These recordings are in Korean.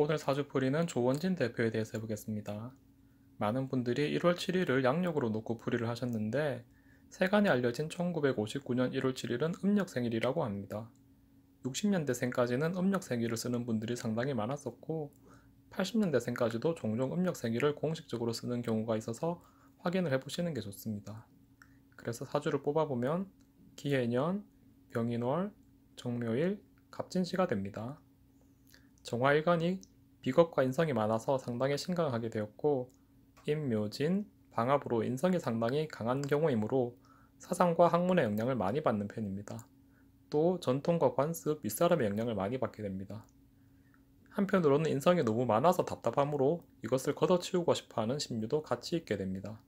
오늘 사주풀이는 조원진 대표에 대해서 해보겠습니다. 많은 분들이 1월 7일을 양력으로 놓고 풀이를 하셨는데 세간에 알려진 1959년 1월 7일은 음력생일이라고 합니다. 60년대생까지는 음력생일을 쓰는 분들이 상당히 많았었고 80년대생까지도 종종 음력생일을 공식적으로 쓰는 경우가 있어서 확인을 해보시는 게 좋습니다. 그래서 사주를 뽑아보면 기해년, 병인월, 정묘일, 갑진시가 됩니다. 정화일관이 비겁과 인성이 많아서 상당히 심각하게 되었고 임묘진, 방압으로 인성이 상당히 강한 경우이므로 사상과 학문의 영향을 많이 받는 편입니다. 또 전통과 관습, 윗사람의 영향을 많이 받게 됩니다. 한편으로는 인성이 너무 많아서 답답하므로 이것을 걷어치우고 싶어하는 심리도 같이 있게 됩니다.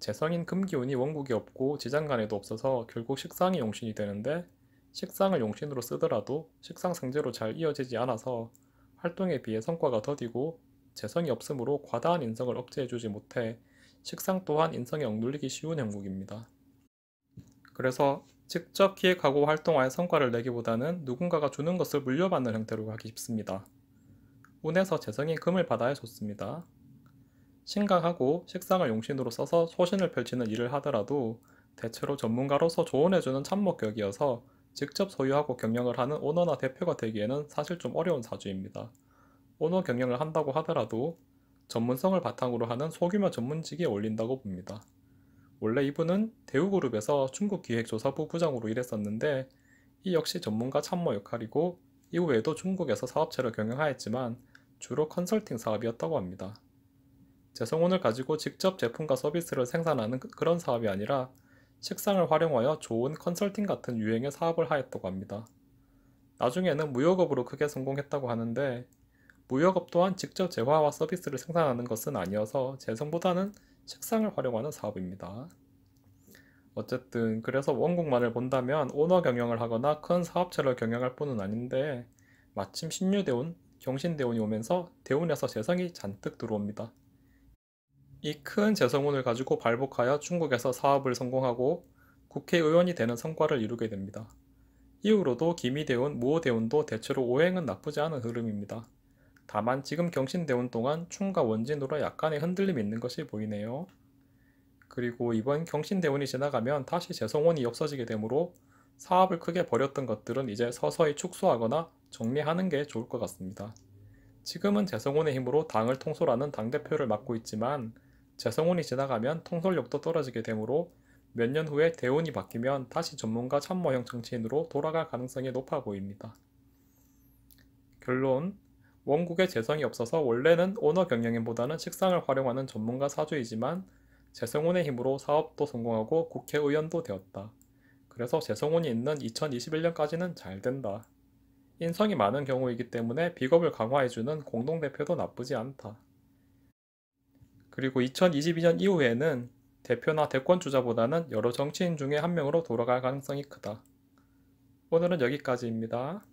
재성인 금기운이 원국에 없고 지장간에도 없어서 결국 식상이 용신이 되는데 식상을 용신으로 쓰더라도 식상 상제로 잘 이어지지 않아서 활동에 비해 성과가 더디고 재성이 없으므로 과다한 인성을 억제해주지 못해 식상 또한 인성에 억눌리기 쉬운 형국입니다. 그래서 직접 기획하고 활동하여 성과를 내기보다는 누군가가 주는 것을 물려받는 형태로 가기 쉽습니다. 운에서 재성인 금을 받아야 좋습니다. 신강하고 식상을 용신으로 써서 소신을 펼치는 일을 하더라도 대체로 전문가로서 조언해주는 참목격이어서 직접 소유하고 경영을 하는 오너나 대표가 되기에는 사실 좀 어려운 사주입니다. 오너 경영을 한다고 하더라도 전문성을 바탕으로 하는 소규모 전문직에 올린다고 봅니다. 원래 이분은 대우그룹에서 중국기획조사부 부장으로 일했었는데 이 역시 전문가 참모 역할이고 이후에도 중국에서 사업체를 경영하였지만 주로 컨설팅 사업이었다고 합니다. 재성운을 가지고 직접 제품과 서비스를 생산하는 그런 사업이 아니라 식상을 활용하여 좋은 컨설팅 같은 유행의 사업을 하였다고 합니다. 나중에는 무역업으로 크게 성공했다고 하는데 무역업 또한 직접 재화와 서비스를 생산하는 것은 아니어서 재성보다는 식상을 활용하는 사업입니다. 어쨌든 그래서 원국만을 본다면 오너 경영을 하거나 큰 사업체를 경영할 뿐은 아닌데 마침 신유대운, 경신대운이 오면서 대운에서 재성이 잔뜩 들어옵니다. 이 큰 재성운을 가지고 발복하여 중국에서 사업을 성공하고 국회의원이 되는 성과를 이루게 됩니다. 이후로도 기미대운, 무호대운도 대체로 오행은 나쁘지 않은 흐름입니다. 다만 지금 경신대운 동안 충과 원진으로 약간의 흔들림이 있는 것이 보이네요. 그리고 이번 경신대운이 지나가면 다시 재성운이 없어지게 되므로 사업을 크게 벌였던 것들은 이제 서서히 축소하거나 정리하는 게 좋을 것 같습니다. 지금은 재성운의 힘으로 당을 통솔하는 당대표를 맡고 있지만 재성운이 지나가면 통솔력도 떨어지게 되므로 몇 년 후에 대운이 바뀌면 다시 전문가 참모형 정치인으로 돌아갈 가능성이 높아 보입니다. 결론, 원국에 재성이 없어서 원래는 오너 경영인보다는 식상을 활용하는 전문가 사주이지만 재성운의 힘으로 사업도 성공하고 국회의원도 되었다. 그래서 재성운이 있는 2021년까지는 잘 된다. 인성이 많은 경우이기 때문에 비겁을 강화해주는 공동대표도 나쁘지 않다. 그리고 2022년 이후에는 대표나 대권주자보다는 여러 정치인 중에 한 명으로 돌아갈 가능성이 크다. 오늘은 여기까지입니다.